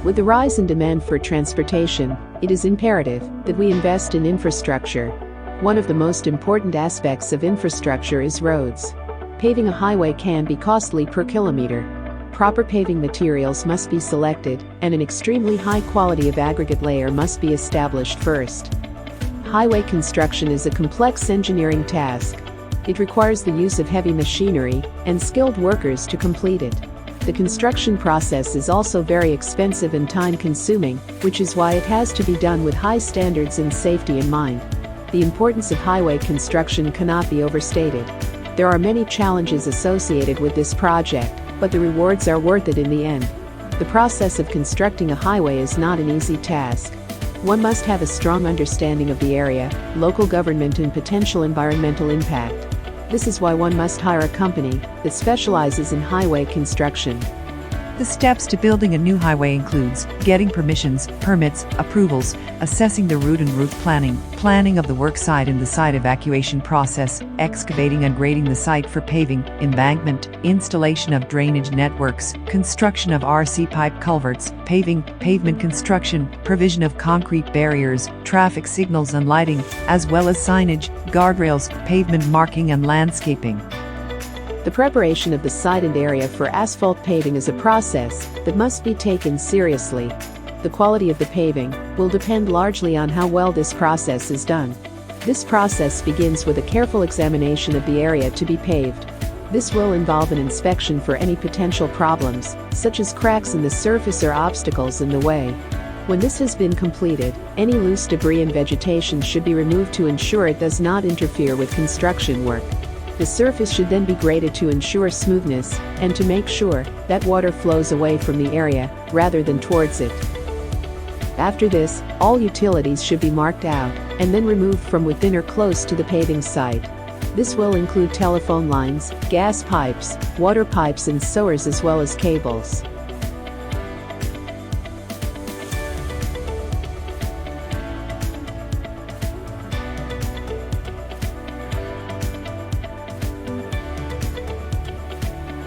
With the rise in demand for transportation, it is imperative that we invest in infrastructure. One of the most important aspects of infrastructure is roads. Paving a highway can be costly per kilometer. Proper paving materials must be selected, and an extremely high quality of aggregate layer must be established first. Highway construction is a complex engineering task. It requires the use of heavy machinery and skilled workers to complete it. The construction process is also very expensive and time-consuming, which is why it has to be done with high standards and safety in mind. The importance of highway construction cannot be overstated. There are many challenges associated with this project, but the rewards are worth it in the end. The process of constructing a highway is not an easy task. One must have a strong understanding of the area, local government and potential environmental impact. This is why one must hire a company that specializes in highway construction. The steps to building a new highway includes getting permissions, permits, approvals, assessing the route and route planning of the work site and the site evacuation process, excavating and grading the site for paving, embankment, installation of drainage networks, construction of RC pipe culverts, pavement construction, provision of concrete barriers, traffic signals and lighting, as well as signage, guardrails, pavement marking and landscaping. The preparation of the site and area for asphalt paving is a process that must be taken seriously. The quality of the paving will depend largely on how well this process is done. This process begins with a careful examination of the area to be paved. This will involve an inspection for any potential problems, such as cracks in the surface or obstacles in the way. When this has been completed, any loose debris and vegetation should be removed to ensure it does not interfere with construction work. The surface should then be graded to ensure smoothness and to make sure that water flows away from the area rather than towards it. After this, all utilities should be marked out and then removed from within or close to the paving site. This will include telephone lines, gas pipes, water pipes and sewers as well as cables.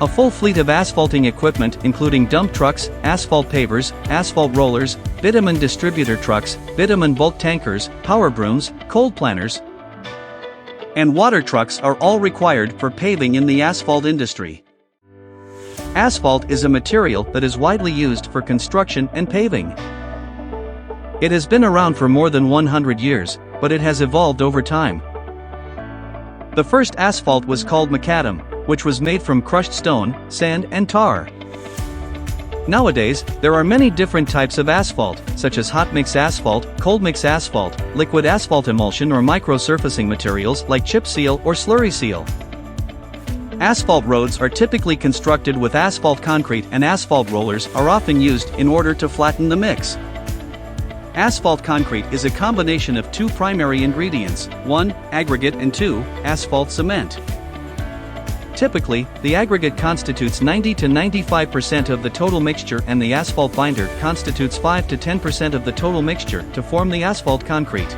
A full fleet of asphalting equipment including dump trucks, asphalt pavers, asphalt rollers, bitumen distributor trucks, bitumen bulk tankers, power brooms, cold planters, and water trucks are all required for paving in the asphalt industry. Asphalt is a material that is widely used for construction and paving. It has been around for more than 100 years, but it has evolved over time. The first asphalt was called macadam, which was made from crushed stone, sand and tar. Nowadays, there are many different types of asphalt, such as hot mix asphalt, cold mix asphalt, liquid asphalt emulsion or microsurfacing materials like chip seal or slurry seal. Asphalt roads are typically constructed with asphalt concrete and asphalt rollers are often used in order to flatten the mix. Asphalt concrete is a combination of two primary ingredients, 1, aggregate and 2, asphalt cement. Typically, the aggregate constitutes 90 to 95% of the total mixture and the asphalt binder constitutes 5 to 10% of the total mixture to form the asphalt concrete.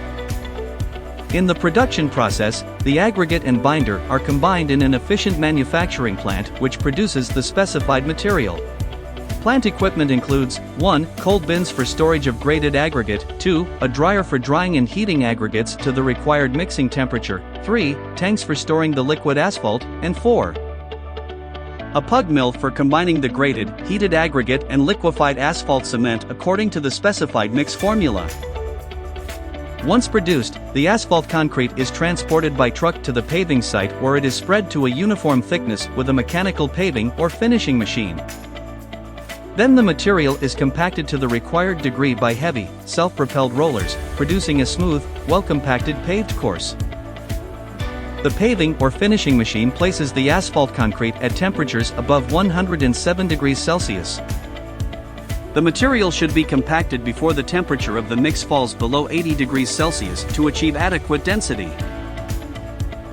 In the production process, the aggregate and binder are combined in an efficient manufacturing plant which produces the specified material. Plant equipment includes 1. Cold bins for storage of graded aggregate, 2. A dryer for drying and heating aggregates to the required mixing temperature, 3. Tanks for storing the liquid asphalt, and 4. A pug mill for combining the graded, heated aggregate and liquefied asphalt cement according to the specified mix formula. Once produced, the asphalt concrete is transported by truck to the paving site where it is spread to a uniform thickness with a mechanical paving or finishing machine. Then the material is compacted to the required degree by heavy, self-propelled rollers, producing a smooth, well-compacted paved course. The paving or finishing machine places the asphalt concrete at temperatures above 107 degrees Celsius. The material should be compacted before the temperature of the mix falls below 80 degrees Celsius to achieve adequate density.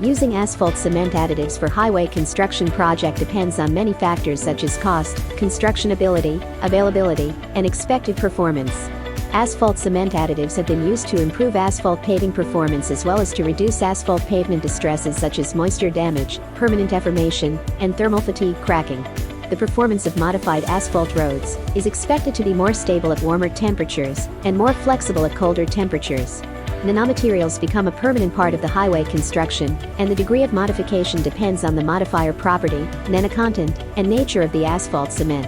Using asphalt cement additives for highway construction project depends on many factors such as cost, construction ability, availability, and expected performance. Asphalt cement additives have been used to improve asphalt paving performance as well as to reduce asphalt pavement distresses such as moisture damage, permanent deformation, and thermal fatigue cracking. the performance of modified asphalt roads is expected to be more stable at warmer temperatures and more flexible at colder temperatures. Nanomaterials become a permanent part of the highway construction, and the degree of modification depends on the modifier property, nanocontent, and nature of the asphalt cement.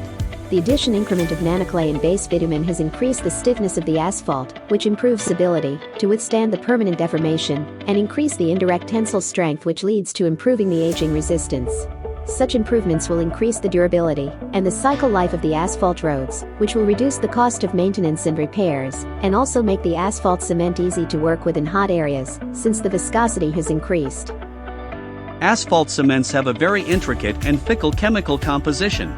The addition increment of nanoclay and base bitumen has increased the stiffness of the asphalt, which improves stability to withstand the permanent deformation, and increase the indirect tensile strength, which leads to improving the aging resistance. Such improvements will increase the durability and the cycle life of the asphalt roads, which will reduce the cost of maintenance and repairs, and also make the asphalt cement easy to work with in hot areas, since the viscosity has increased. Asphalt cements have a very intricate and fickle chemical composition,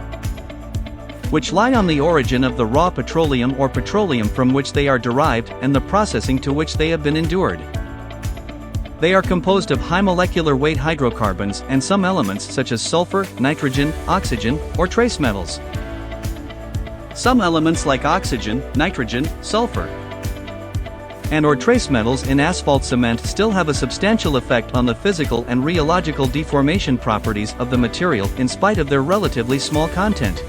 which lie on the origin of the raw petroleum or petroleum from which they are derived and the processing to which they have been endured. They are composed of high molecular weight hydrocarbons and some elements such as sulfur, nitrogen, oxygen, or trace metals. Some elements like oxygen, nitrogen, sulfur, and/or trace metals in asphalt cement still have a substantial effect on the physical and rheological deformation properties of the material in spite of their relatively small content.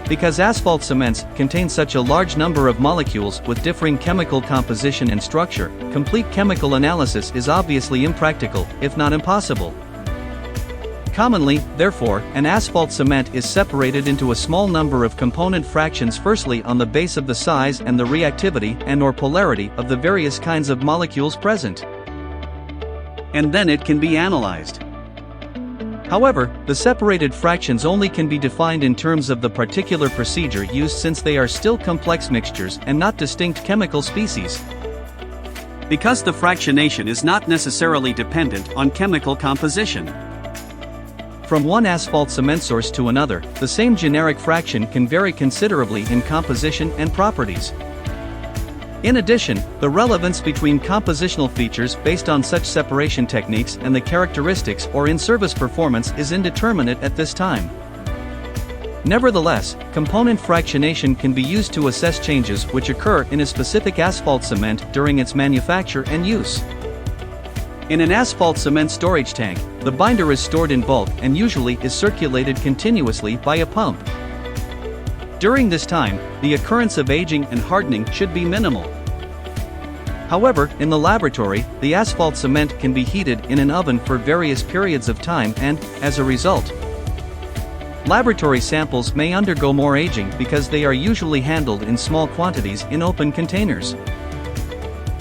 Because asphalt cements contain such a large number of molecules with differing chemical composition and structure, complete chemical analysis is obviously impractical, if not impossible. Commonly, therefore, an asphalt cement is separated into a small number of component fractions, firstly on the base of the size and the reactivity and/or polarity of the various kinds of molecules present. And then it can be analyzed. However, the separated fractions only can be defined in terms of the particular procedure used, since they are still complex mixtures and not distinct chemical species. Because the fractionation is not necessarily dependent on chemical composition. From one asphalt cement source to another, the same generic fraction can vary considerably in composition and properties. In addition, the relevance between compositional features based on such separation techniques and the characteristics or in-service performance is indeterminate at this time. Nevertheless, component fractionation can be used to assess changes which occur in a specific asphalt cement during its manufacture and use. In an asphalt cement storage tank, the binder is stored in bulk and usually is circulated continuously by a pump. During this time, the occurrence of aging and hardening should be minimal. However, in the laboratory, the asphalt cement can be heated in an oven for various periods of time and, as a result, laboratory samples may undergo more aging because they are usually handled in small quantities in open containers.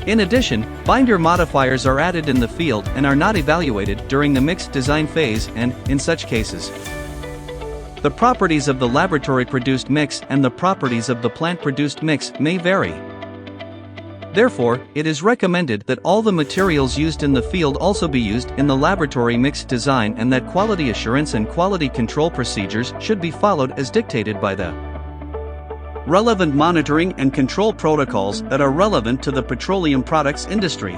In addition, binder modifiers are added in the field and are not evaluated during the mixed design phase and, in such cases, the properties of the laboratory-produced mix and the properties of the plant-produced mix may vary. Therefore, it is recommended that all the materials used in the field also be used in the laboratory mix design, and that quality assurance and quality control procedures should be followed as dictated by the relevant monitoring and control protocols that are relevant to the petroleum products industry.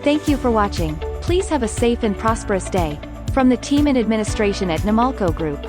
Thank you for watching. Please have a safe and prosperous day. From the team and administration at NAMALCO Group.